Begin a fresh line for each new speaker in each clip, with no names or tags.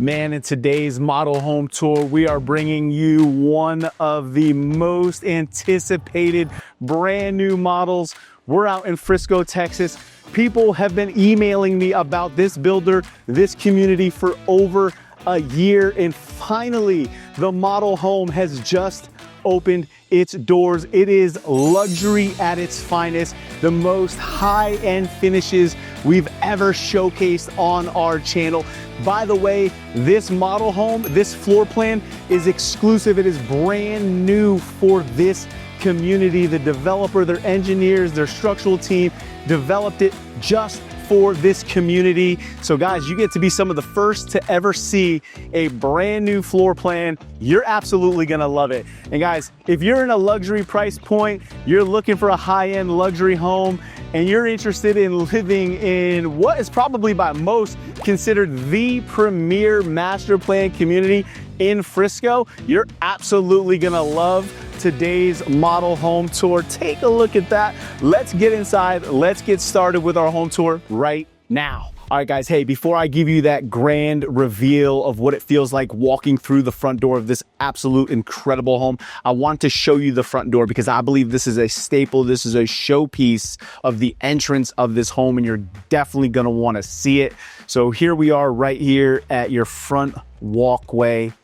Man, in today's model home tour, we are bringing you one of the most anticipated brand new models. We're out in Frisco, Texas. People have been emailing me about this builder, this community for over a year, and finally, the model home has just opened its doors. It is luxury at its finest, the most high-end finishes we've ever showcased on our channel. By the way, this model home, this floor plan is exclusive. It is brand new for this community. The developer, their engineers, their structural team developed it just for this community. So guys, you get to be some of the first to ever see a brand new floor plan. You're absolutely gonna love it. And guys, if you're in a luxury price point, you're looking for a high-end luxury home, and you're interested in living in what is probably by most considered the premier master plan community in Frisco, you're absolutely gonna love today's model home tour. Take a look at that. Let's get inside. Let's get started with our home tour right now. All right, guys, hey, before I give you that grand reveal of what it feels like walking through the front door of this absolute incredible home, I want to show you the front door because I believe this is a staple. This is a showpiece of the entrance of this home, and you're definitely gonna wanna see it. So here we are right here at your front walkway.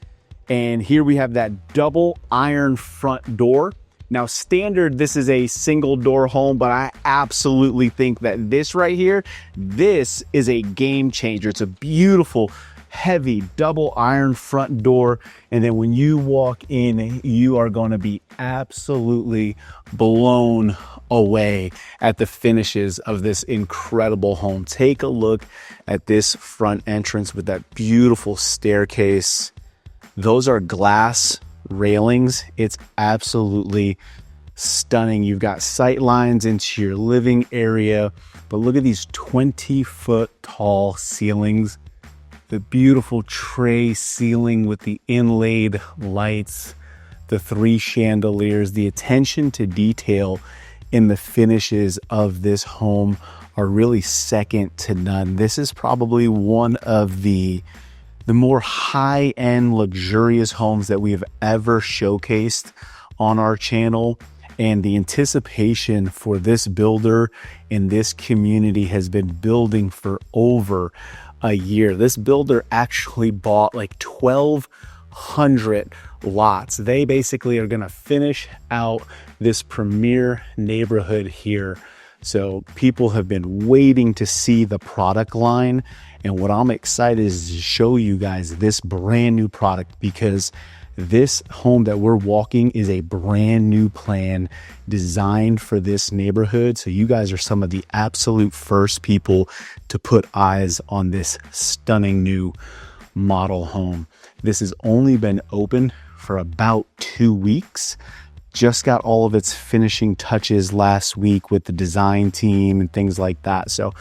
And here we have that double iron front door. Now standard, this is a single door home, but I absolutely think that this right here, this is a game changer. It's a beautiful, heavy double iron front door. And then when you walk in, you are going to be absolutely blown away at the finishes of this incredible home. Take a look at this front entrance with that beautiful staircase. Those are glass railings. It's absolutely stunning. You've got sight lines into your living area, but look at these 20-foot tall ceilings. The beautiful tray ceiling with the inlaid lights, the 3 chandeliers, the attention to detail in the finishes of this home are really second to none. This is probably one of the more high-end luxurious homes that we have ever showcased on our channel. And the anticipation for this builder in this community has been building for over a year. This builder actually bought like 1,200 lots. They basically are gonna finish out this premier neighborhood here. So people have been waiting to see the product line. And what I'm excited is to show you guys this brand new product, because this home that we're walking is a brand new plan designed for this neighborhood. So you guys are some of the absolute first people to put eyes on this stunning new model home. This has only been open for about 2 weeks. Just got all of its finishing touches last week with the design team and things like that. So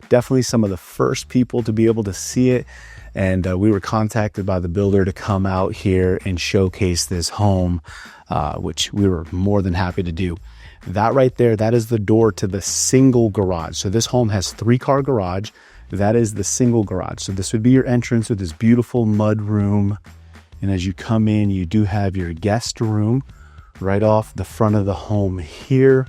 definitely some of the first people to be able to see it. And we were contacted by the builder to come out here and showcase this home, which we were more than happy to do. That right there, that is the door to the single garage. So this home has 3-car garage. That is the single garage. So this would be your entrance with this beautiful mud room. And as you come in, you do have your guest room right off the front of the home here.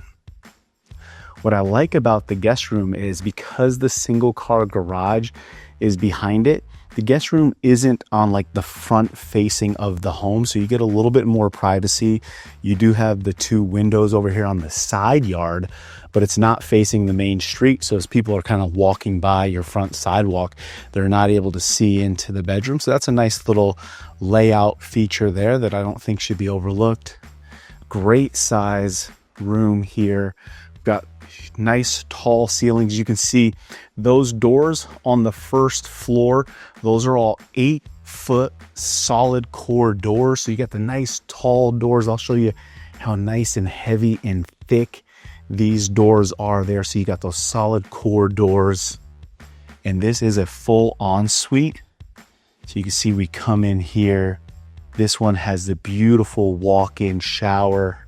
What I like about the guest room is because the single car garage is behind it, the guest room isn't on like the front facing of the home. So you get a little bit more privacy. You do have the 2 windows over here on the side yard, but it's not facing the main street. So as people are kind of walking by your front sidewalk, they're not able to see into the bedroom. So that's a nice little layout feature there that I don't think should be overlooked. Great size room here. We've got nice tall ceilings. You can see those doors on the first floor. Those are all 8-foot solid core doors. So you got the nice tall doors. I'll show you how nice and heavy and thick these doors are there. So you got those solid core doors. And this is a full ensuite. So you can see we come in here. This one has the beautiful walk-in shower.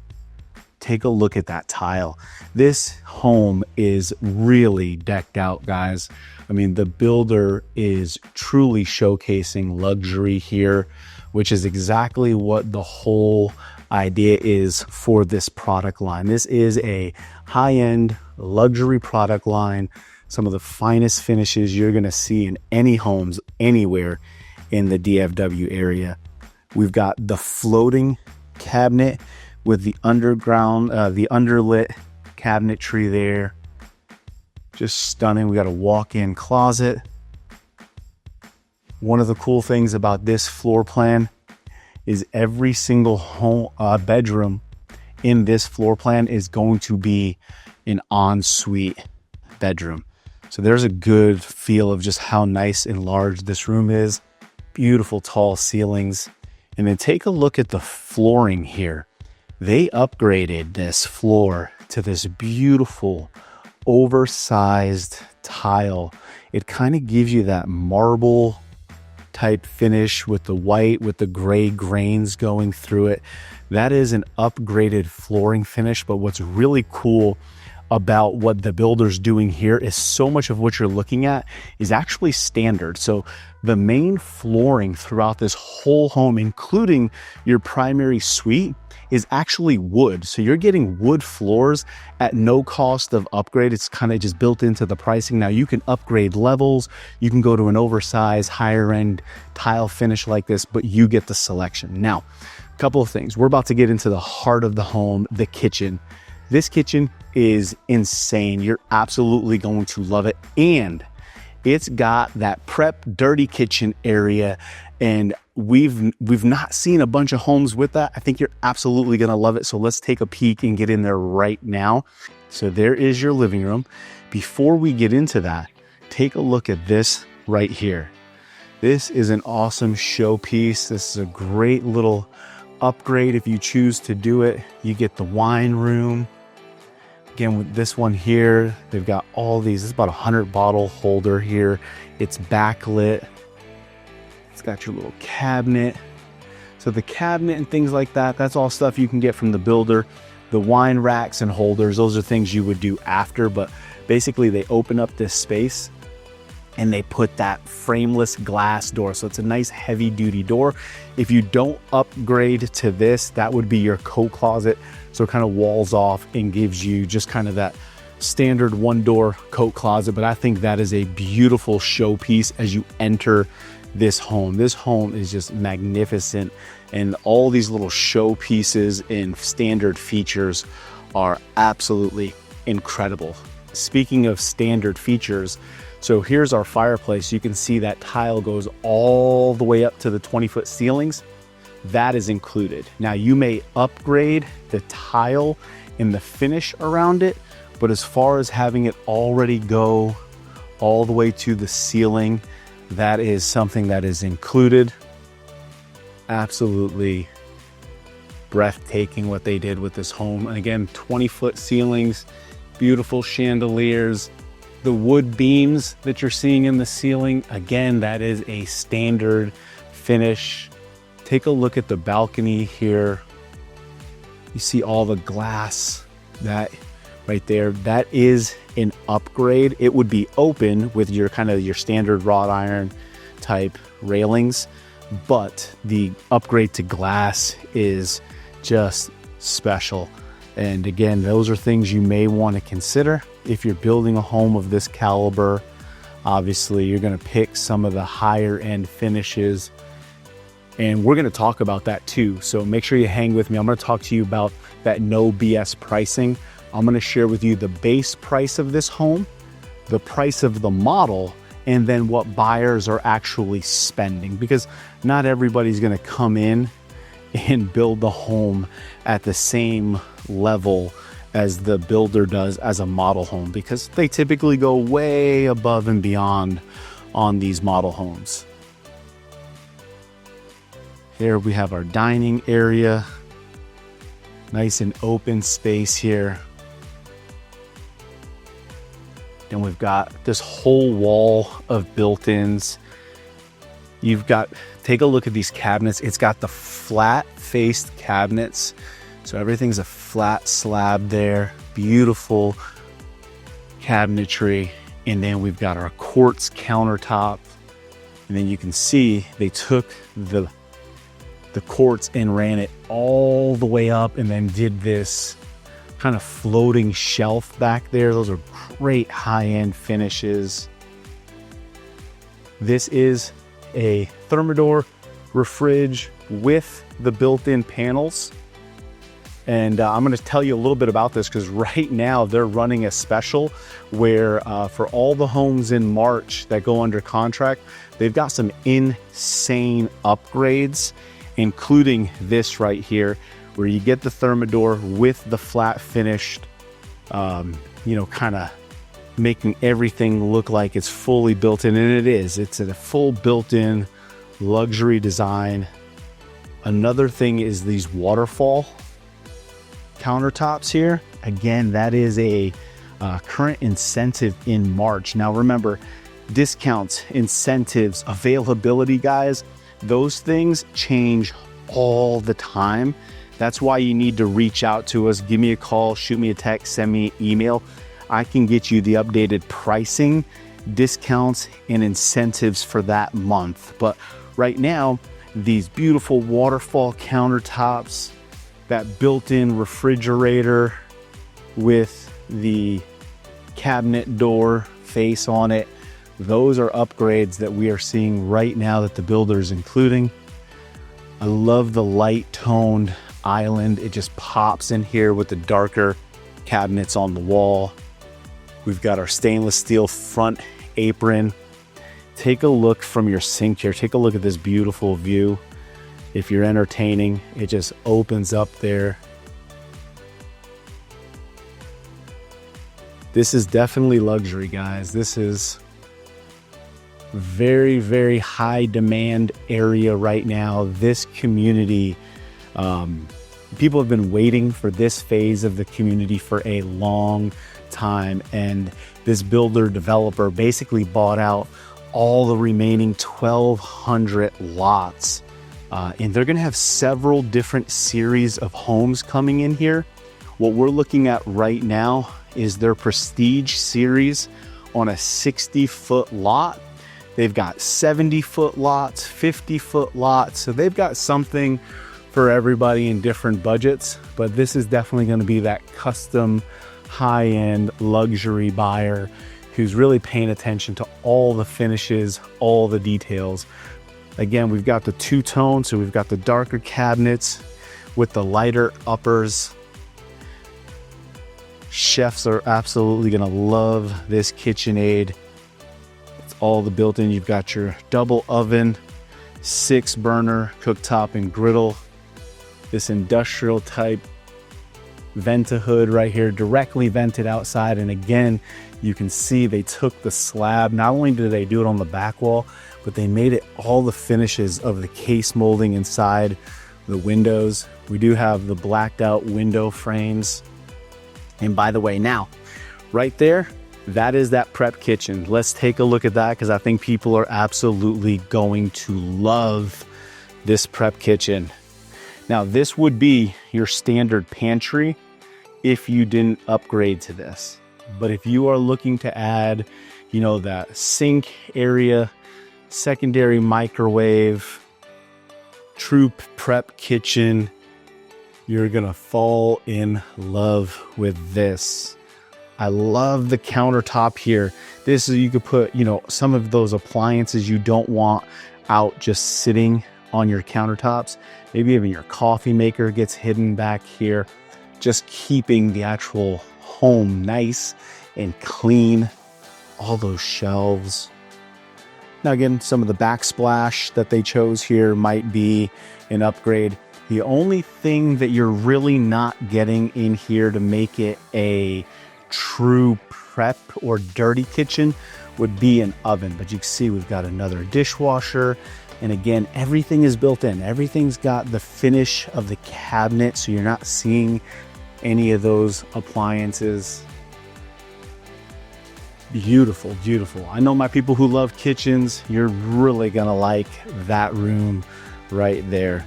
take a look at that tile. This home is really decked out, guys. I mean, the builder is truly showcasing luxury here, which is exactly what the whole idea is for this product line. This is a high-end luxury product line. Some of the finest finishes you're gonna see in any homes anywhere in the DFW area. We've got the floating cabinet with the underground, the underlit cabinetry there. Just stunning. We got a walk-in closet. One of the cool things about this floor plan is every single home bedroom in this floor plan is going to be an ensuite bedroom. So there's a good feel of just how nice and large this room is. Beautiful tall ceilings. And then take a look at the flooring here. They upgraded this floor to this beautiful oversized tile. It kind of gives you that marble type finish with the white, with the gray grains going through it. That is an upgraded flooring finish. But what's really cool about what the builder's doing here is so much of what you're looking at is actually standard. So the main flooring throughout this whole home, including your primary suite, is actually wood. So you're getting wood floors at no cost of upgrade. It's kind of just built into the pricing. Now you can upgrade levels. You can go to an oversized, higher end tile finish like this, but you get the selection. Now, a couple of things. We're about to get into the heart of the home, the kitchen. This kitchen is insane. You're absolutely going to love it. And it's got that prep dirty kitchen area. And we've not seen a bunch of homes with that. I think you're absolutely going to love it. So let's take a peek and get in there right now. So there is your living room. Before we get into that, take a look at this right here. This is an awesome showpiece. This is a great little upgrade if you choose to do it. You get the wine room. Again, with this one here, they've got all these. It's about 100 bottle holder here. It's backlit. It's got your little cabinet. So the cabinet and things like that, that's all stuff you can get from the builder. The wine racks and holders, those are things you would do after, but basically they open up this space and they put that frameless glass door. So it's a nice heavy duty door. If you don't upgrade to this, that would be your coat closet. So it kind of walls off and gives you just kind of that standard one door coat closet. But I think that is a beautiful showpiece as you enter this home. This home is just magnificent. And all these little showpieces and standard features are absolutely incredible. Speaking of standard features, so here's our fireplace. You can see that tile goes all the way up to the 20-foot ceilings. That is included. Now you may upgrade the tile and the finish around it, but as far as having it already go all the way to the ceiling, that is something that is included. Absolutely breathtaking what they did with this home. And again, 20-foot ceilings, beautiful chandeliers. The wood beams that you're seeing in the ceiling, again, that is a standard finish. Take a look at the balcony here. You see all the glass, that right there, that is an upgrade. It would be open with your kind of your standard wrought iron type railings, but the upgrade to glass is just special. And again, those are things you may want to consider if you're building a home of this caliber. Obviously, you're going to pick some of the higher end finishes, and we're going to talk about that too. So make sure you hang with me. I'm going to talk to you about that no BS pricing. I'm going to share with you the base price of this home, the price of the model, and then what buyers are actually spending, because not everybody's going to come in and build the home at the same level as the builder does as a model home, because they typically go way above and beyond on these model homes. Here we have our dining area, nice and open space here. Then we've got this whole wall of built-ins. You've got, take a look at these cabinets. It's got the flat-faced cabinets So everything's a flat slab there, beautiful cabinetry. And then we've got our quartz countertop. And then you can see they took the quartz and ran it all the way up and then did this kind of floating shelf back there. Those are great high-end finishes. This is a Thermador refrige with the built-in panels. And I'm going to tell you a little bit about this because right now they're running a special where for all the homes in March that go under contract, they've got some insane upgrades, including this right here, where you get the Thermador with the flat finished, you know, kind of making everything look like it's fully built in, and it is. It's a full built-in luxury design. Another thing is these waterfall countertops here. Again, that is a current incentive in March. Now remember, discounts, incentives, availability, guys, those things change all the time. That's why you need to reach out to us. Give me a call, shoot me a text, send me an email. I can get you the updated pricing, discounts, and incentives for that month. But right now, these beautiful waterfall countertops, that built-in refrigerator with the cabinet door face on it, those are upgrades that we are seeing right now that the builder is including. I love the light toned island. It just pops in here with the darker cabinets on the wall. We've got our stainless steel front apron. Take a look from your sink here. Take a look at this beautiful view. If you're entertaining, it just opens up there. This is definitely luxury, guys. This is very, very high demand area right now. This community, people have been waiting for this phase of the community for a long time. And this builder developer basically bought out all the remaining 1,200 lots. And they're going to have several different series of homes coming in here. What we're looking at right now is their Prestige series on a 60-foot lot. They've got 70-foot lots, 50-foot lots. So they've got something for everybody in different budgets. But this is definitely going to be that custom high-end luxury buyer who's really paying attention to all the finishes, all the details. Again, we've got the two-tone, so we've got the darker cabinets with the lighter uppers. Chefs are absolutely gonna love this KitchenAid. It's all the built-in. You've got your double oven, 6-burner cooktop and griddle. This industrial type vent-a-hood right here, directly vented outside. And again, you can see they took the slab. Not only did they do it on the back wall, but they made it all the finishes of the case molding inside the windows. We do have the blacked out window frames. And by the way, now, right there, that is that prep kitchen. Let's take a look at that because I think people are absolutely going to love this prep kitchen. Now, this would be your standard pantry if you didn't upgrade to this. But if you are looking to add, you know, that sink area, secondary microwave, true prep kitchen, you're gonna fall in love with this. I love the countertop here. This is, you could put, you know, some of those appliances you don't want out just sitting on your countertops. Maybe even your coffee maker gets hidden back here. Just keeping the actual home nice and clean. All those shelves. Now again, some of the backsplash that they chose here might be an upgrade. The only thing that you're really not getting in here to make it a true prep or dirty kitchen would be an oven. But you can see we've got another dishwasher. And again, everything is built in. Everything's got the finish of the cabinet, so you're not seeing any of those appliances. Beautiful, beautiful. I know my people who love kitchens, you're really gonna like that room right there.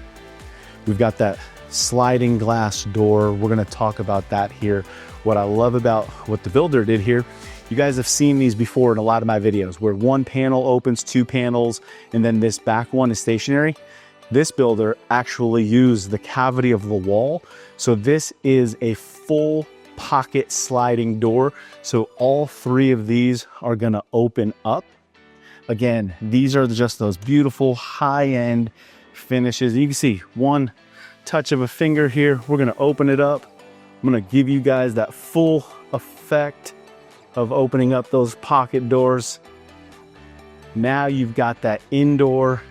We've got that sliding glass door. We're gonna talk about that here. What I love about what the builder did here, you guys have seen these before in a lot of my videos where one panel opens, two panels, and then this back one is stationary. This builder actually used the cavity of the wall. So this is a full pocket sliding door. So all three of these are gonna open up. Again, these are just those beautiful high-end finishes. You can see one touch of a finger here. We're gonna open it up. I'm gonna give you guys that full effect of opening up those pocket doors. Now you've got that indoor,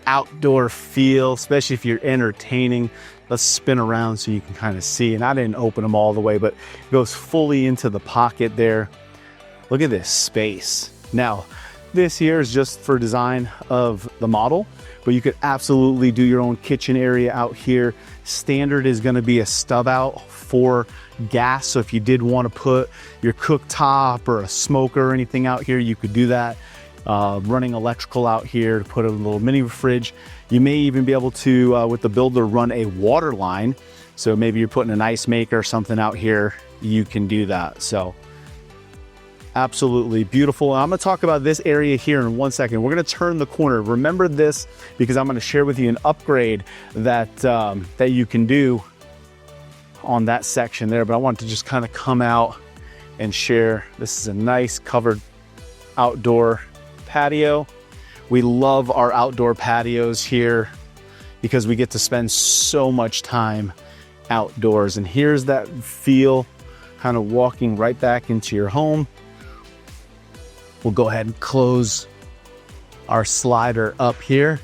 outdoor feel, especially if you're entertaining. Let's spin around so you can kind of see. And I didn't open them all the way, but it goes fully into the pocket there. Look at this space. Now, this here is just for design of the model, but you could absolutely do your own kitchen area out here. Standard is gonna be a stub out for gas. So if you did wanna put your cooktop or a smoker or anything out here, you could do that. Running electrical out here to put a little mini fridge. You may even be able to, with the builder, run a water line. So maybe you're putting an ice maker or something out here, you can do that. So absolutely beautiful. I'm gonna talk about this area here in 1 second. We're gonna turn the corner. Remember this because I'm gonna share with you an upgrade that, that you can do on that section there, but I want to just kind of come out and share. This is a nice covered outdoor patio. We love our outdoor patios here because we get to spend so much time outdoors. And here's that feel, kind of walking right back into your home. We'll go ahead and close our slider up here.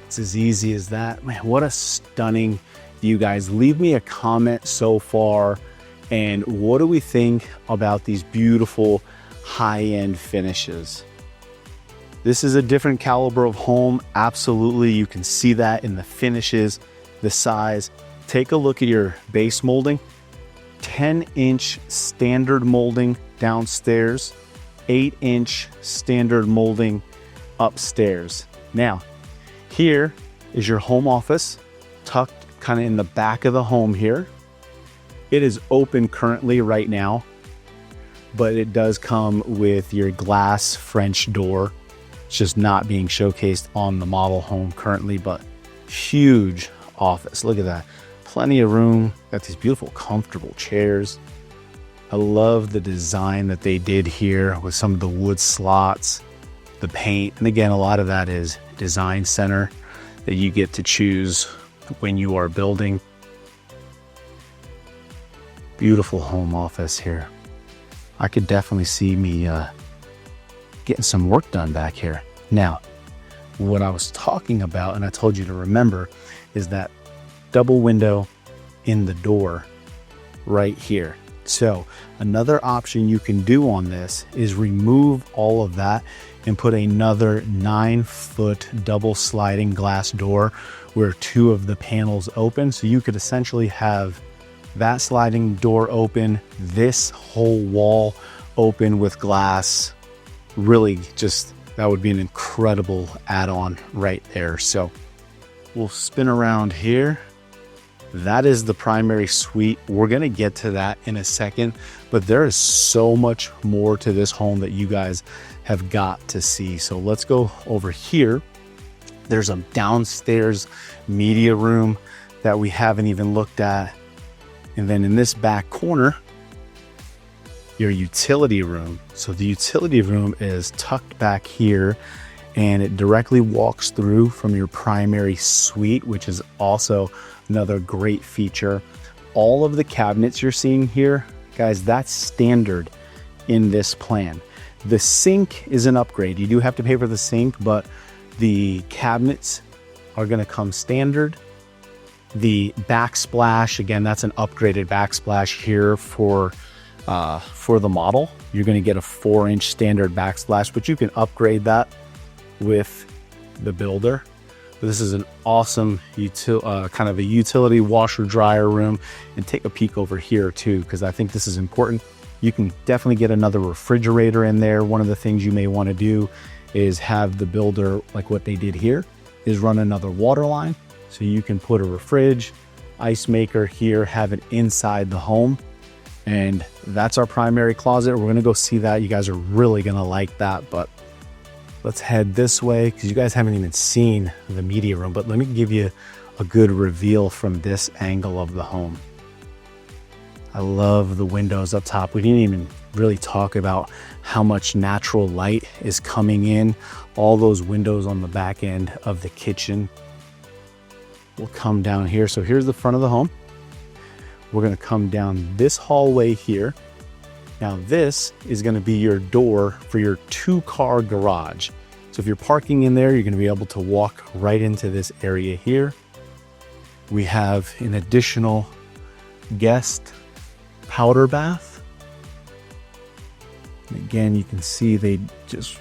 It's as easy as that. Man, what a stunning view, guys. Leave me a comment so far. And what do we think about these beautiful high-end finishes? This is a different caliber of home. Absolutely. You can see that in the finishes, the size. Take a look at your base molding. 10-inch standard molding downstairs, 8-inch standard molding upstairs. Now, here is your home office, tucked kind of in the back of the home here. It is open currently right now, but it does come with your glass French door. It's just not being showcased on the model home currently, but huge office. Look at that. Plenty of room. Got these beautiful, comfortable chairs. I love the design that they did here with some of the wood slots, the paint. And again, a lot of that is design center that you get to choose when you are building. Beautiful home office here. I could definitely see me getting some work done back here. Now, what I was talking about, and I told you to remember, is that double window in the door right here. So another option you can do on this is remove all of that and put another 9-foot double sliding glass door where two of the panels open. So you could essentially have that sliding door open, this whole wall open with glass. Really just, that would be an incredible add-on right there. So we'll spin around here. That is the primary suite. We're gonna get to that in a second, but there is so much more to this home that you guys have got to see. So let's go over here. There's a downstairs media room that we haven't even looked at. And then in this back corner, your utility room. So the utility room is tucked back here and it directly walks through from your primary suite, which is also another great feature. All of the cabinets you're seeing here, guys, that's standard in this plan. The sink is an upgrade. You do have to pay for the sink, but the cabinets are gonna come standard. The backsplash, again, that's an upgraded backsplash here for the model. You're gonna get a 4-inch standard backsplash, but you can upgrade that with the builder. This is an awesome kind of a utility washer dryer room. And take a peek over here too, because I think this is important. You can definitely get another refrigerator in there. One of the things you may want to do is have the builder, like what they did here, is run another water line. So you can put a fridge, ice maker here, have it inside the home. And that's our primary closet. We're gonna go see that. You guys are really gonna like that, but let's head this way because you guys haven't even seen the media room, but let me give you a good reveal from this angle of the home. I love the windows up top. We didn't even really talk about how much natural light is coming in. All those windows on the back end of the kitchen. We'll come down here. So here's the front of the home. We're gonna come down this hallway here. Now this is gonna be your door for your 2-car garage. So if you're parking in there, you're gonna be able to walk right into this area here. We have an additional guest powder bath. And again, you can see they just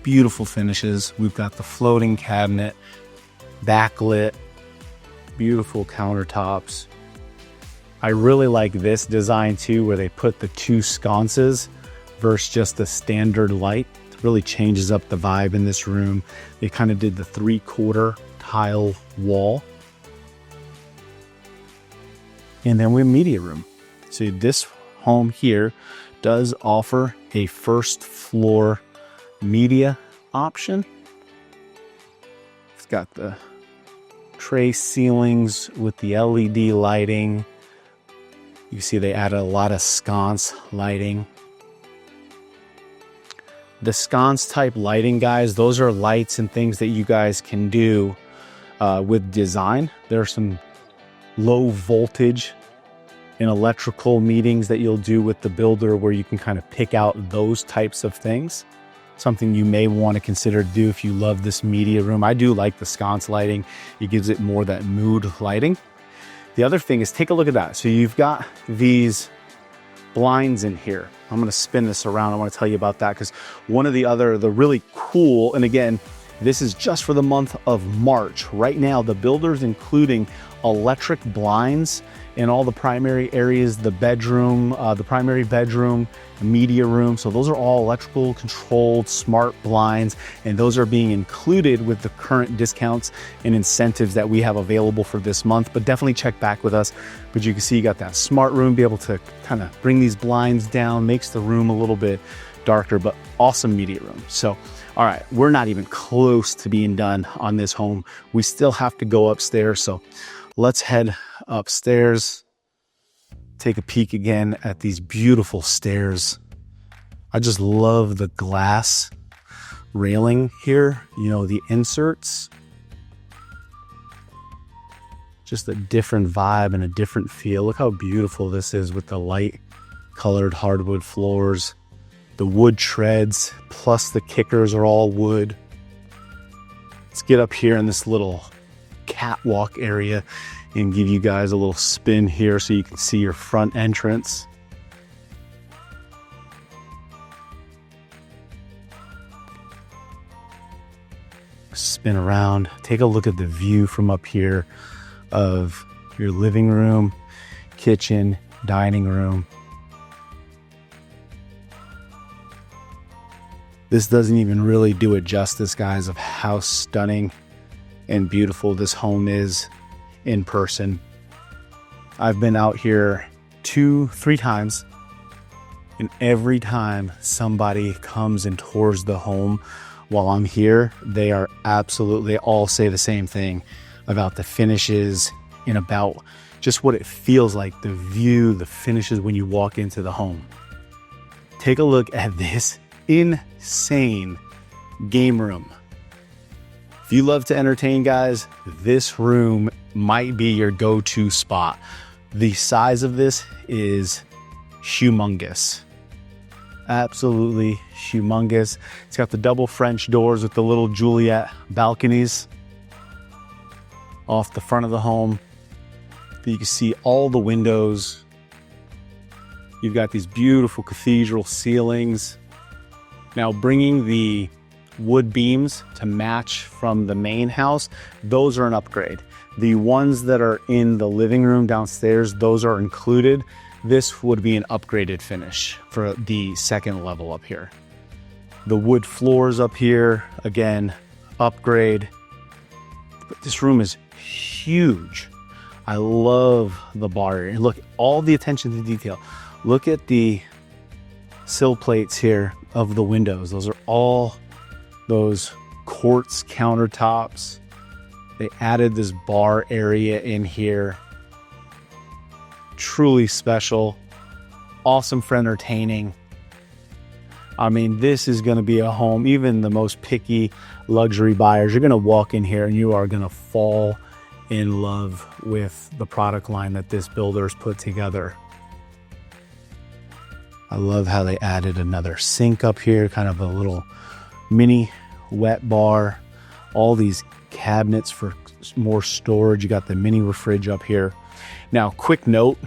beautiful finishes. We've got the floating cabinet, backlit, beautiful countertops. I really like this design too, where they put the 2 sconces versus just the standard light. It really changes up the vibe in this room. They kind of did the 3/4 tile wall. And then we have media room. So this home here does offer a 1st floor media option. It's got the tray ceilings with the LED lighting. You see they added a lot of sconce lighting. The sconce type lighting, guys, those are lights and things that you guys can do with design. There are some low voltage and electrical meetings that you'll do with the builder where you can kind of pick out those types of things. Something you may want to consider to do if you love this media room. I do like the sconce lighting. It gives it more that mood lighting. The other thing is, take a look at that. So you've got these blinds in here. I'm going to spin this around. I want to tell you about that because one of the really cool, and again, this is just for the month of March. Right now, the builder's including electric blinds in all the primary areas, the bedroom, the primary bedroom, media room. So those are all electrical controlled smart blinds, and those are being included with the current discounts and incentives that we have available for this month. But definitely check back with us. But you can see you got that smart room, be able to kind of bring these blinds down, makes the room a little bit darker, but awesome media room. So, all right, we're not even close to being done on this home. We still have to go upstairs. So let's head upstairs, take a peek again at these beautiful stairs. I just love the glass railing here, you know, the inserts. Just a different vibe and a different feel. Look how beautiful this is with the light colored hardwood floors. The wood treads plus the kickers are all wood. Let's get up here in this little catwalk area and give you guys a little spin here so you can see your front entrance. Spin around, take a look at the view from up here of your living room, kitchen, dining room. This doesn't even really do it justice, guys, of how stunning and beautiful this home is in person. I've been out here 2-3 times, and every time somebody comes and tours the home while I'm here, they all say the same thing about the finishes and about just what it feels like, the view, the finishes when you walk into the home. Take a look at this insane game room. If you love to entertain, guys, this room might be your go-to spot. The size of this is humongous. Absolutely humongous. It's got the double French doors with the little Juliet balconies off the front of the home. You can see all the windows. You've got these beautiful cathedral ceilings. Now, bringing the wood beams to match from the main house, those are an upgrade. The ones that are in the living room downstairs, those are included. This would be an upgraded finish for the second level up here. The wood floors up here, again, upgrade. But this room is huge. I love the bar area. Look, all the attention to detail. Look at the sill plates here of the windows. Those are all those quartz countertops. They added this bar area in here. Truly special. Awesome for entertaining. I mean, this is going to be a home. Even the most picky luxury buyers, you're going to walk in here and you are going to fall in love with the product line that this builder's put together. I love how they added another sink up here, kind of a little mini wet bar. All these cabinets for more storage. You got the mini fridge up here. Now, quick note,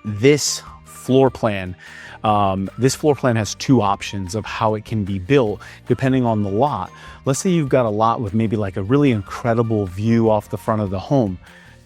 this floor plan has two options of how it can be built depending on the lot. Let's say you've got a lot with maybe like a really incredible view off the front of the home.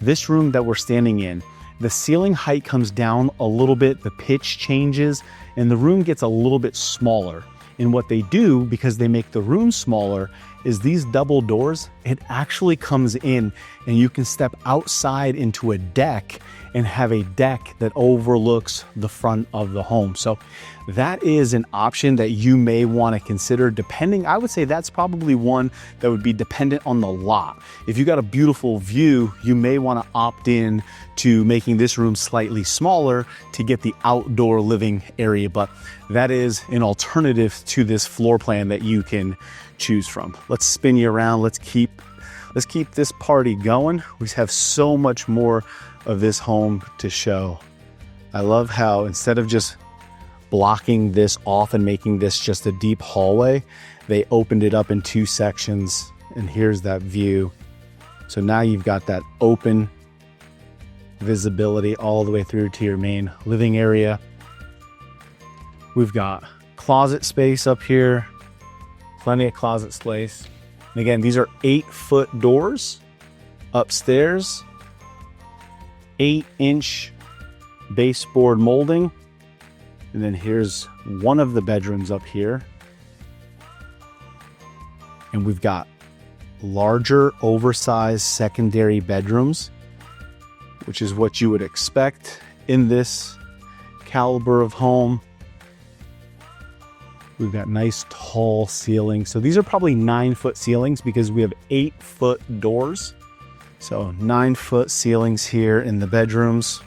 This room that we're standing in, the ceiling height comes down a little bit, the pitch changes, and the room gets a little bit smaller. And what they do, because they make the room smaller, is these double doors, it actually comes in and you can step outside into a deck and have a deck that overlooks the front of the home. So that is an option that you may want to consider depending. I would say that's probably one that would be dependent on the lot. If you got a beautiful view, you may want to opt in to making this room slightly smaller to get the outdoor living area. But that is an alternative to this floor plan that you can choose from. Let's spin you around. Let's keep this party going. We have so much more of this home to show. I love how instead of just blocking this off and making this just a deep hallway, they opened it up in two sections, and here's that view. So now you've got that open visibility all the way through to your main living area. We've got closet space up here, plenty of closet space. And again, these are 8-foot doors upstairs, 8-inch baseboard molding. And then here's one of the bedrooms up here. And we've got larger, oversized secondary bedrooms, which is what you would expect in this caliber of home. We've got nice tall ceilings. So these are probably 9-foot ceilings because we have 8-foot doors. So 9-foot ceilings here in the bedrooms.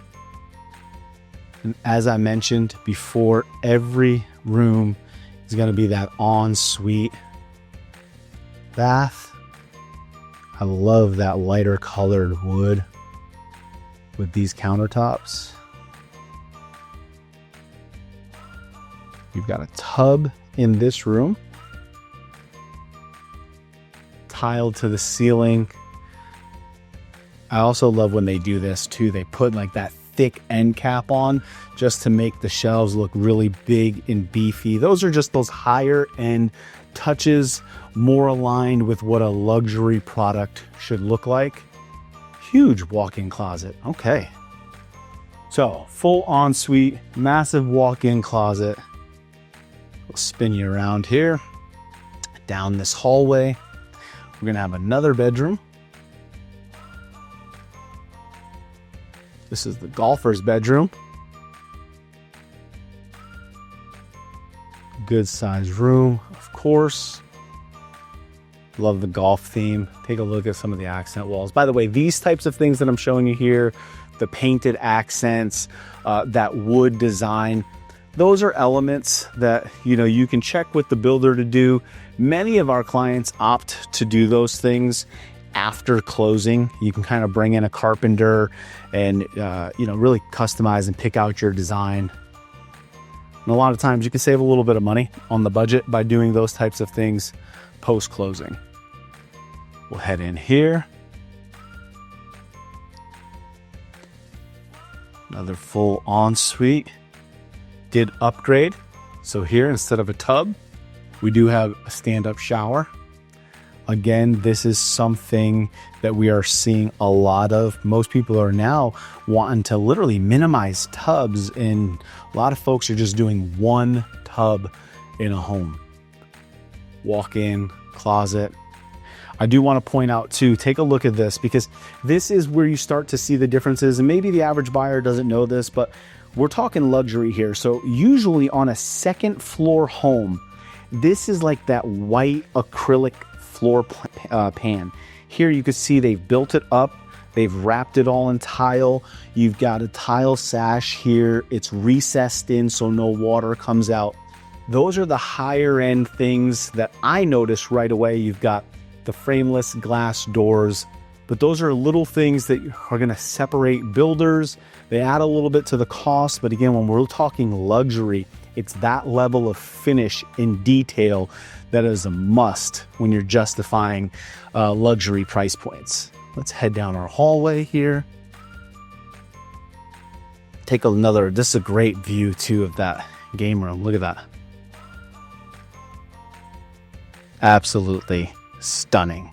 And as I mentioned before, every room is going to be that ensuite bath. I love that lighter colored wood with these countertops. You've got a tub in this room, tiled to the ceiling. I also love when they do this too. They put like that thick end cap on just to make the shelves look really big and beefy. Those are just those higher end touches, more aligned with what a luxury product should look like. Huge walk-in closet. Okay. So full ensuite, massive walk-in closet. We'll spin you around here, down this hallway. We're gonna have another bedroom. This is the golfer's bedroom. Good sized room, of course. Love the golf theme. Take a look at some of the accent walls. By the way, these types of things that I'm showing you here, the painted accents, that wood design, those are elements that you can check with the builder to do. Many of our clients opt to do those things after closing. You can kind of bring in a carpenter and really customize and pick out your design. And a lot of times you can save a little bit of money on the budget by doing those types of things post-closing. We'll head in here. Another full ensuite. Did upgrade. So here, instead of a tub, we do have a stand-up shower. Again, this is something that we are seeing a lot of. Most people are now wanting to literally minimize tubs, and a lot of folks are just doing one tub in a home. Walk-in closet. I do want to point out too, take a look at this, because this is where you start to see the differences. And maybe the average buyer doesn't know this, but we're talking luxury here. So usually on a second floor home, this is like that white acrylic floor pan. Here you can see they've built it up. They've wrapped it all in tile. You've got a tile sash here. It's recessed in so no water comes out. Those are the higher end things that I noticed right away. You've got the frameless glass doors, but those are little things that are going to separate builders. They add a little bit to the cost, but again, when we're talking luxury, it's that level of finish in detail that is a must when you're justifying luxury price points. Let's head down our hallway here. Take another, this is a great view too of that game room. Look at that. Absolutely stunning.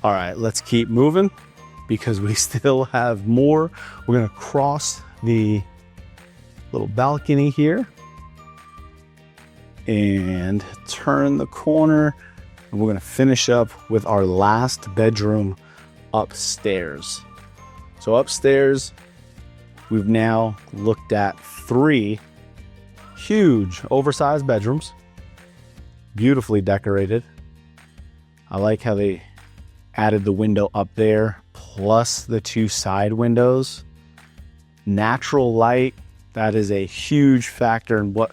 All right, let's keep moving because we still have more. We're gonna cross the little balcony here and turn the corner, and we're gonna finish up with our last bedroom upstairs. So upstairs, we've now looked at 3 huge oversized bedrooms, beautifully decorated. I like how they added the window up there, plus the 2 side windows. Natural light, that is a huge factor in what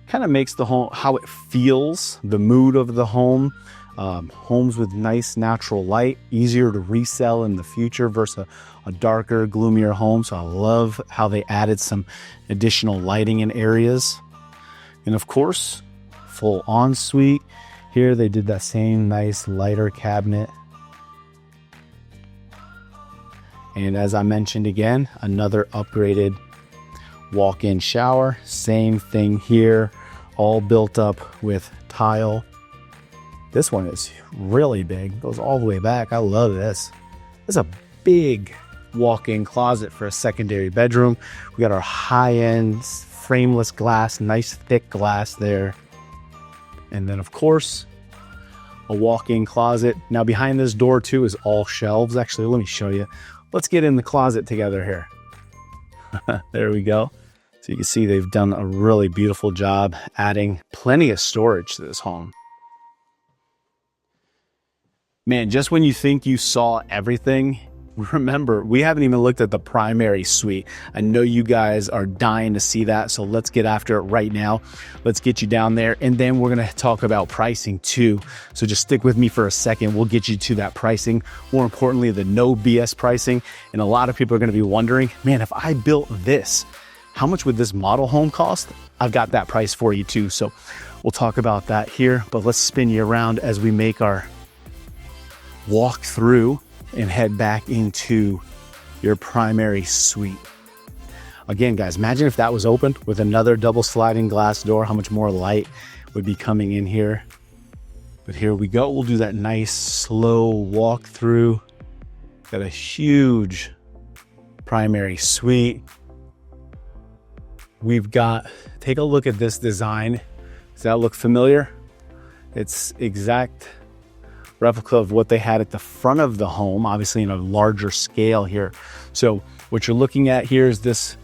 kind of makes the home, how it feels, the mood of the home. Homes with nice natural light, easier to resell in the future versus a darker, gloomier home. So I love how they added some additional lighting in areas. And of course, full ensuite. Here they did that same nice lighter cabinet. And as I mentioned again, another upgraded walk-in shower. Same thing here, all built up with tile. This one is really big, goes all the way back. I love this. It's a big walk-in closet for a secondary bedroom. We got our high-end frameless glass, nice thick glass there. And then of course, a walk-in closet. Now behind this door too is all shelves. Actually, let me show you. Let's get in the closet together here. There we go. So you can see they've done a really beautiful job adding plenty of storage to this home. Man, just when you think you saw everything, remember, we haven't even looked at the primary suite. I know you guys are dying to see that, so let's get after it right now. Let's get you down there, and then we're gonna talk about pricing too. So just stick with me for a second. We'll get you to that pricing. More importantly, the no BS pricing. And a lot of people are gonna be wondering, man, if I built this, how much would this model home cost? I've got that price for you too. So we'll talk about that here, but let's spin you around as we make our walk through and head back into your primary suite. Again, guys, imagine if that was open with another double sliding glass door, how much more light would be coming in here. But here we go. We'll do that nice, slow walk through. Got a huge primary suite. We've got, take a look at this design. Does that look familiar? It's exact replica of what they had at the front of the home, obviously in a larger scale here. So what you're looking at here is this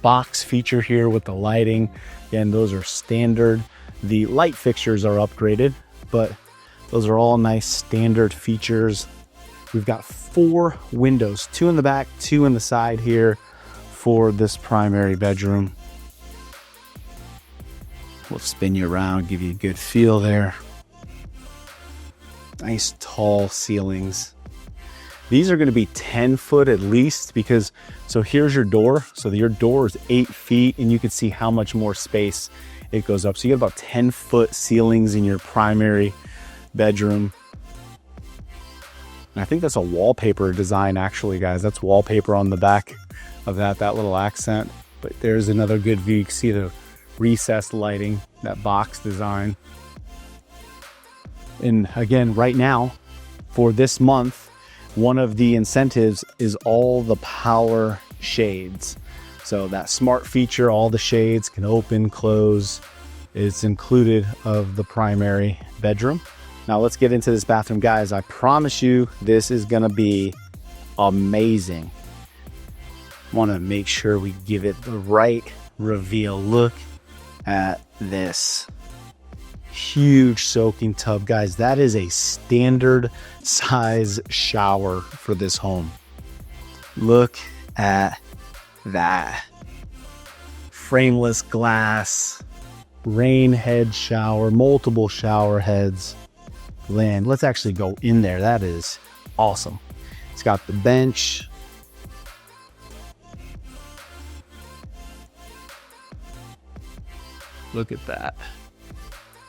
box feature here with the lighting. Again, those are standard. The light fixtures are upgraded, but those are all nice standard features. We've got 4 windows, 2 in the back, 2 in the side here for this primary bedroom. We'll spin you around, give you a good feel there. Nice tall ceilings. These are going to be 10 foot at least, because so here's your door. So your door is 8 feet, and you can see how much more space it goes up. So you have about 10-foot ceilings in your primary bedroom. And I think that's a wallpaper design, actually, guys. That's wallpaper on the back of that little accent. But there's another good view. You can see the recessed lighting, that box design. And again, right now, for this month, one of the incentives is all the power shades. So that smart feature, all the shades can open, close. It's included of the primary bedroom. Now let's get into this bathroom, guys. I promise you this is gonna be amazing. Want to make sure we give it the right reveal. Look at this huge soaking tub, guys. That is a standard size shower for this home. Look at that. Frameless glass, rain head shower, multiple shower heads. Land. Let's actually go in there. That is awesome. It's got the bench. Look at that.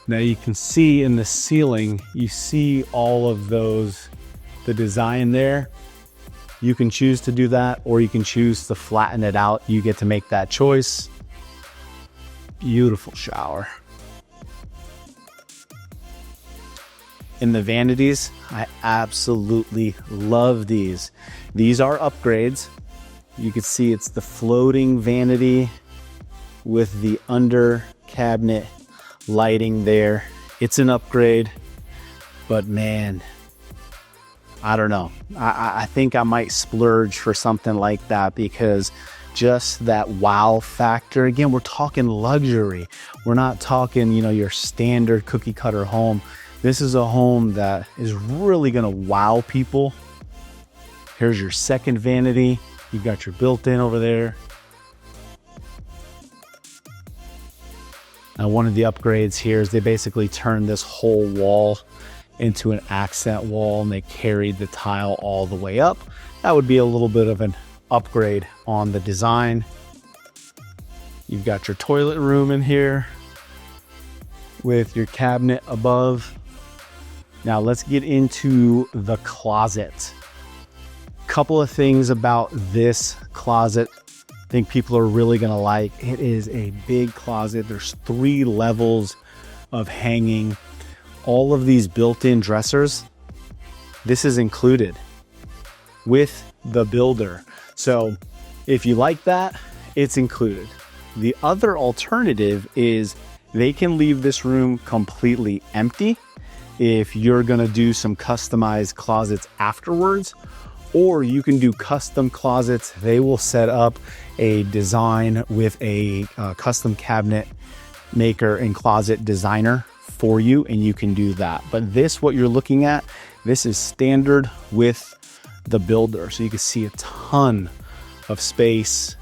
Now you can see in the ceiling, you see all of those, the design there. You can choose to do that, or you can choose to flatten it out. You get to make that choice. Beautiful shower. In the vanities, I absolutely love these. These are upgrades. You can see it's the floating vanity with the under cabinet lighting there. It's an upgrade, but man, I don't know. I think I might splurge for something like that, because just that wow factor. Again, we're talking luxury. We're not talking, you know, your standard cookie cutter home. This is a home that is really gonna wow people. Here's your second vanity. You've got your built-in over there. Now, one of the upgrades here is they basically turned this whole wall into an accent wall, and they carried the tile all the way up. That would be a little bit of an upgrade on the design. You've got your toilet room in here with your cabinet above. Now let's get into the closet. Couple of things about this closet I think people are really gonna like. It is a big closet. There's 3 levels of hanging. All of these built-in dressers, this is included with the builder. So if you like that, it's included. The other alternative is they can leave this room completely empty if you're gonna do some customized closets afterwards, or you can do custom closets. They will set up a design with a custom cabinet maker and closet designer for you, and you can do that. But this, what you're looking at, this is standard with the builder. So you can see a ton of space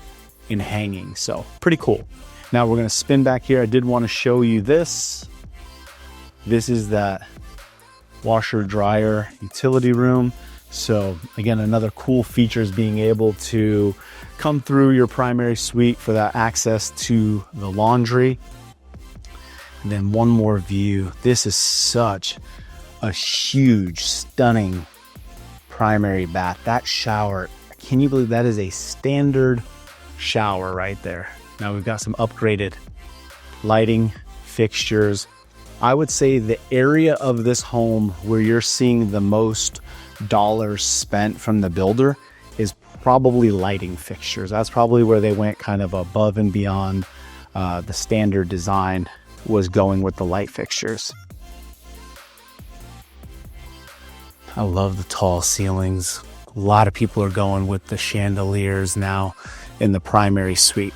in hanging. So pretty cool. Now we're gonna spin back here. I did wanna show you this. This is that washer dryer utility room. So again, another cool feature is being able to come through your primary suite for that access to the laundry. And then one more view. This is such a huge, stunning primary bath. That shower, can you believe that is a standard shower right there? Now we've got some upgraded lighting fixtures. I would say the area of this home where you're seeing the most dollars spent from the builder is probably lighting fixtures. That's probably where they went kind of above and beyond the standard design, was going with the light fixtures. I love the tall ceilings. A lot of people are going with the chandeliers now in the primary suite.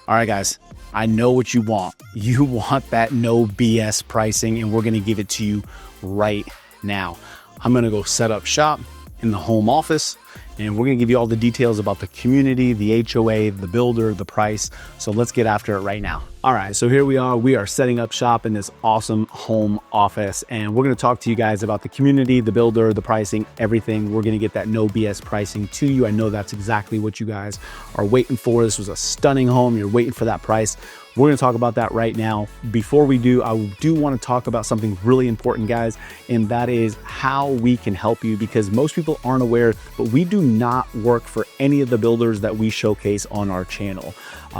All right, guys, I know what you want. You want that no BS pricing, and we're gonna give it to you right now. I'm gonna go set up shop in the home office, and we're gonna give you all the details about the community, the HOA, the builder, the price. So let's get after it right now. All right, so here we are setting up shop in this awesome home office, and we're gonna talk to you guys about the community, the builder, the pricing, everything. We're gonna get that no BS pricing to you. I know that's exactly what you guys are waiting for. This was a stunning home. You're waiting for that price. We're gonna talk about that right now. Before we do, I do wanna talk about something really important, guys, and that is how we can help you, because most people aren't aware, but we do not work for any of the builders that we showcase on our channel.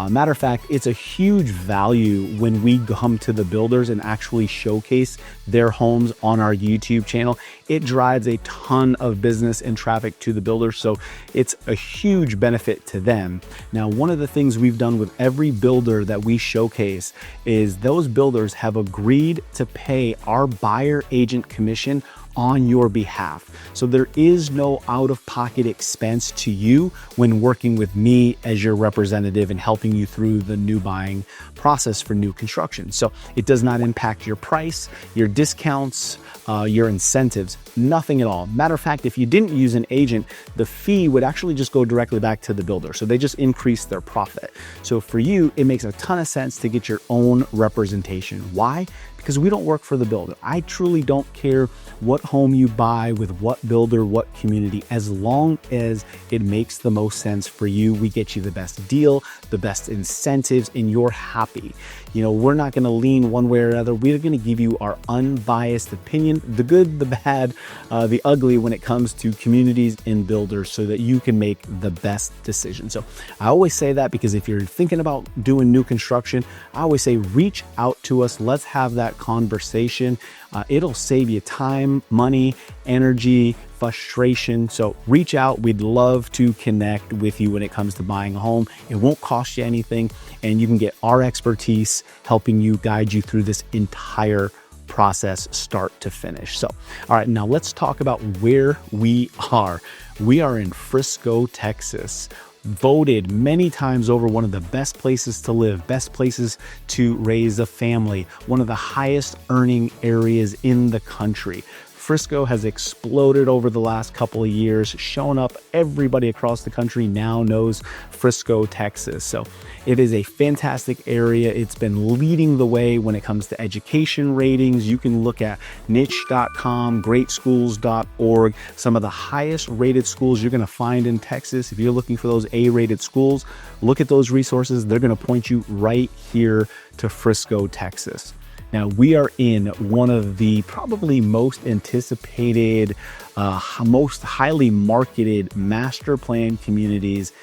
Matter of fact, it's a huge value when we come to the builders and actually showcase their homes on our YouTube channel. It drives a ton of business and traffic to the builders, so it's a huge benefit to them. Now, one of the things we've done with every builder that we showcase is those builders have agreed to pay our buyer agent commission on your behalf. So there is no out-of-pocket expense to you when working with me as your representative and helping you through the new buying process for new construction. So it does not impact your price, your discounts, your incentives, nothing at all. Matter of fact, if you didn't use an agent, the fee would actually just go directly back to the builder. So they just increase their profit. So for you, it makes a ton of sense to get your own representation. Why? Because we don't work for the builder. I truly don't care what home you buy with what builder, what community, as long as it makes the most sense for you. We get you the best deal, the best incentives, and you're happy. You know, we're not gonna lean one way or another. We're gonna give you our unbiased opinion, the good, the bad, the ugly when it comes to communities and builders, so that you can make the best decision. So I always say that because if you're thinking about doing new construction, I always say reach out to us. Let's have that conversation. It'll save you time, money, energy, frustration. So reach out. We'd love to connect with you when it comes to buying a home. It won't cost you anything, and you can get our expertise helping you, guide you through this entire process, start to finish. So, all right, now let's talk about where we are. We are in Frisco, Texas. Voted many times over one of the best places to live, best places to raise a family, one of the highest earning areas in the country. Frisco has exploded over the last couple of years, shown up. Everybody across the country now knows Frisco, Texas. So it is a fantastic area. It's been leading the way when it comes to education ratings. You can look at niche.com, greatschools.org, some of the highest rated schools you're going to find in Texas. If you're looking for those A-rated schools, look at those resources. They're going to point you right here to Frisco, Texas. Now, we are in one of the probably most anticipated, most highly marketed master plan communities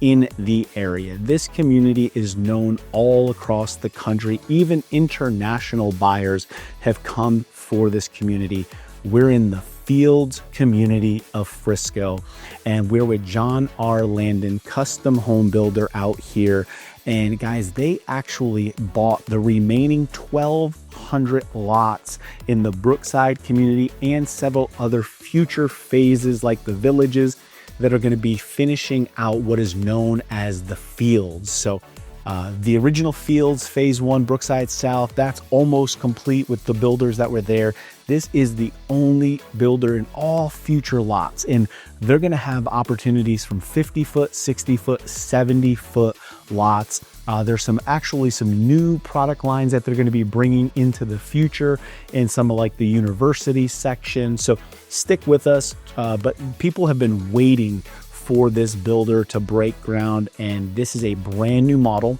in the area. This community is known all across the country. Even international buyers have come for this community. We're in the Fields community of Frisco, and we're with John R. Landon, custom home builder out here. And guys, they actually bought the remaining 1,200 lots in the Brookside community and several other future phases like the villages that are going to be finishing out what is known as the Fields. So the original Fields, phase 1, Brookside South, that's almost complete with the builders that were there. This is the only builder in all future lots, and they're going to have opportunities from 50-foot, 60-foot, 70-foot lots. There's some new product lines that they're going to be bringing into the future in some of like the university section. So stick with us. But people have been waiting for this builder to break ground, and this is a brand new model.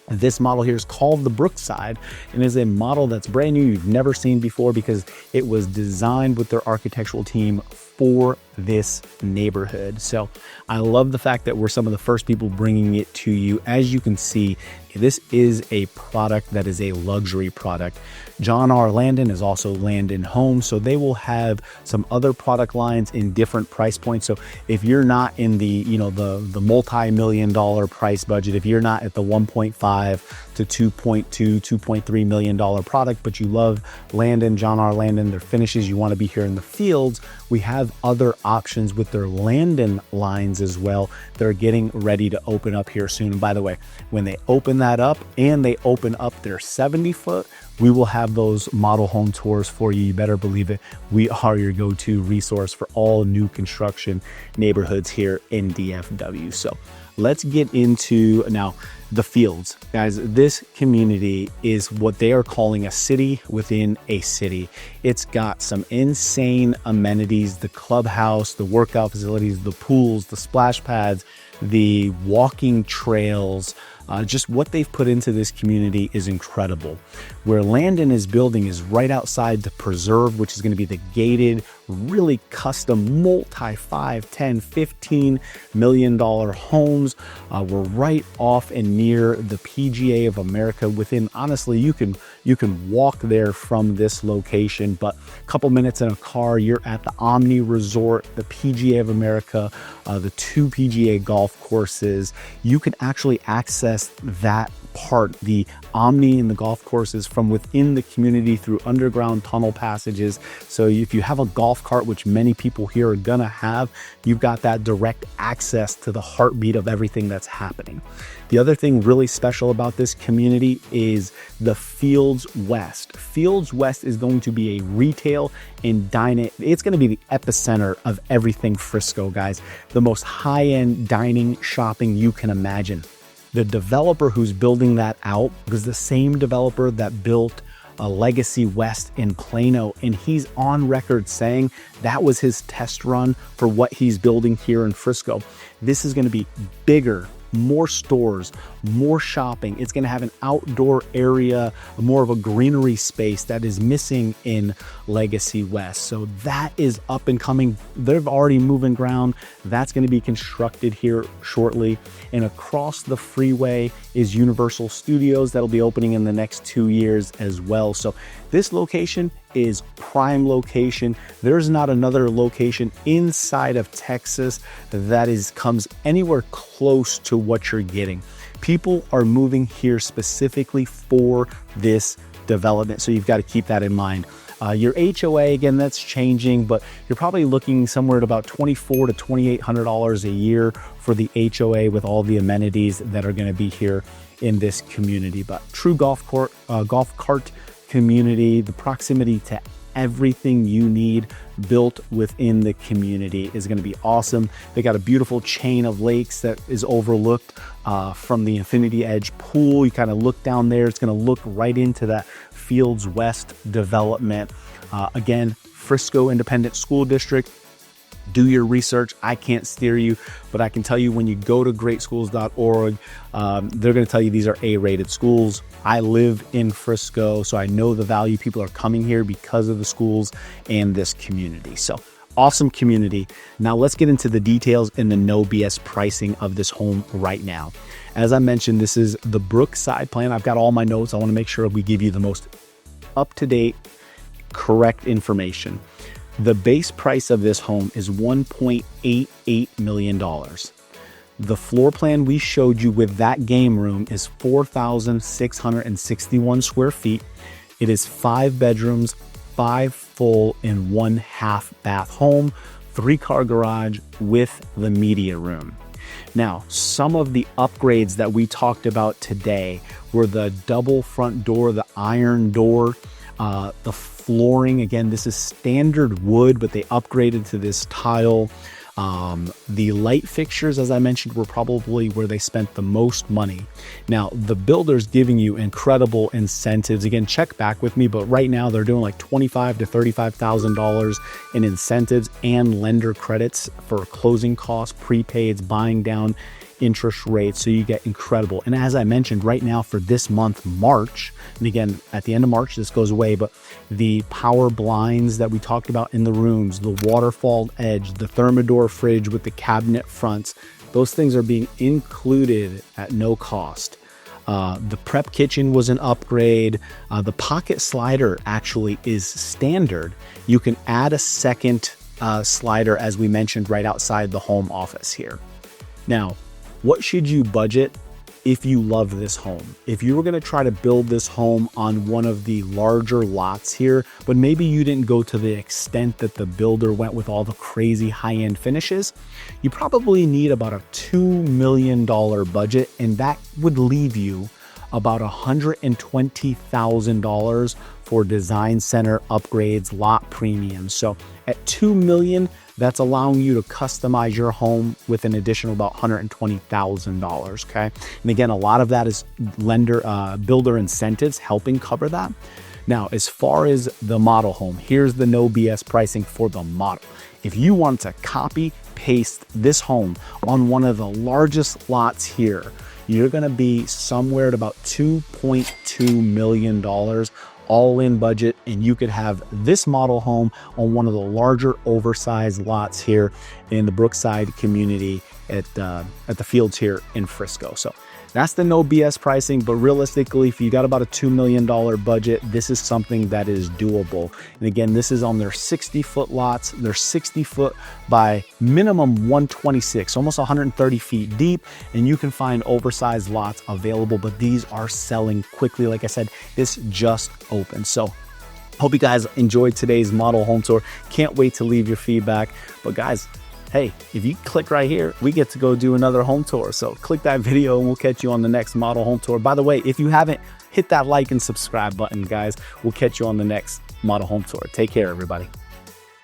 This model here is called the Brookside, and is a model that's brand new, you've never seen before, because it was designed with their architectural team for this neighborhood. So I love the fact that we're some of the first people bringing it to you. As you can see, this is a product that is a luxury product. John R. Landon is also Landon Homes, so they will have some other product lines in different price points. So if you're not in the, the multi-million dollar price budget, if you're not at the 1.5 to 2.2, 2.3 million dollar product, but you love Landon, John R. Landon, their finishes, you want to be here in the Fields, we have other options with their Landon lines as well. They're getting ready to open up here soon. And by the way, when they open that up and they open up their 70-foot, we will have those model home tours for you. You better believe it. We are your go-to resource for all new construction neighborhoods here in DFW. So let's get into now the Fields. Guys, this community is what they are calling a city within a city. It's got some insane amenities, the clubhouse, the workout facilities, the pools, the splash pads, the walking trails. Just what they've put into this community is incredible. Where Landon is building is right outside the preserve, which is going to be the gated, really custom multi-5, 10, 15 million dollar homes. We're right off and near the PGA of America. Within, honestly, you can You can walk there from this location, but a couple minutes in a car, you're at the Omni Resort, the PGA of America, the 2 PGA golf courses. You can actually access that part, the Omni and the golf courses, from within the community through underground tunnel passages. So if you have a golf cart, which many people here are gonna have, you've got that direct access to the heartbeat of everything that's happening. The other thing really special about this community is the Fields West. Fields West is going to be a retail and dining. It's going to be the epicenter of everything Frisco, guys. The most high-end dining, shopping you can imagine. The developer who's building that out was the same developer that built a Legacy West in Plano, and he's on record saying that was his test run for what he's building here in Frisco. This is going to be bigger, more stores, more shopping. It's going to have an outdoor area, more of a greenery space that is missing in Legacy West. So that is up and coming. They've already moving ground. That's going to be constructed here shortly. And across the freeway is Universal Studios that'll be opening in the next 2 years as well. So this location is prime location. There's not another location inside of Texas that comes anywhere close to what you're getting. People are moving here specifically for this development, so you've got to keep that in mind. Your HOA, again, that's changing, but you're probably looking somewhere at about $2,400 to $2,800 a year for the HOA with all the amenities that are going to be here in this community. But true golf cart community, the proximity to everything you need built within the community is going to be awesome. They got a beautiful chain of lakes that is overlooked from the Infinity Edge pool. You kind of look down there, it's going to look right into that Fields West development. Again, Frisco Independent School District. Do your research. I can't steer you, but I can tell you when you go to greatschools.org, they're going to tell you these are A-rated schools. I live in Frisco, so I know the value. People are coming here because of the schools and this community. So awesome community. Now let's get into the details and the no BS pricing of this home right now. As I mentioned, this is the Brookside plan. I've got all my notes. I want to make sure we give you the most up-to-date, correct information. The base price of this home is $1.88 million. The floor plan we showed you with that game room is 4,661 square feet. It is 5 bedrooms, 5 full and 1 half bath home, 3-car garage with the media room. Now, some of the upgrades that we talked about today were the double front door, the iron door, the flooring. Again, this is standard wood, but they upgraded to this tile. The light fixtures, as I mentioned, were probably where they spent the most money. Now, the builder's giving you incredible incentives. Again, check back with me, but right now they're doing like $25,000 to $35,000 in incentives and lender credits for closing costs, prepaids, buying down interest rates, so you get incredible. And as I mentioned, right now for this month, March, and again, at the end of March, this goes away, but the power blinds that we talked about in the rooms, the waterfall edge, the Thermador fridge with the cabinet fronts, those things are being included at no cost. The prep kitchen was an upgrade. The pocket slider actually is standard. You can add a second slider, as we mentioned, right outside the home office here. Now, what should you budget if you love this home? If you were going to try to build this home on one of the larger lots here, but maybe you didn't go to the extent that the builder went with all the crazy high-end finishes, you probably need about a $2 million budget, and that would leave you about $120,000 for design center upgrades, lot premiums. So at $2 million, that's allowing you to customize your home with an additional about $120,000, okay? And again, a lot of that is builder incentives helping cover that. Now, as far as the model home, here's the no BS pricing for the model. If you want to copy paste this home on one of the largest lots here, you're gonna be somewhere at about $2.2 million all in budget, and you could have this model home on one of the larger oversized lots here in the Brookside community at the Fields here in Frisco. So That's the no BS pricing, but realistically, if you got about a $2 million budget, this is something that is doable. And again, this is on their 60-foot lots. They're 60 foot by minimum 126, almost 130 feet deep, and you can find oversized lots available, but these are selling quickly. Like I said, this just opened. So hope you guys enjoyed today's model home tour. Can't wait to leave your feedback. But guys, hey, if you click right here, we get to go do another home tour. So click that video and we'll catch you on the next model home tour. By the way, if you haven't, hit that like and subscribe button, guys. We'll catch you on the next model home tour. Take care, everybody.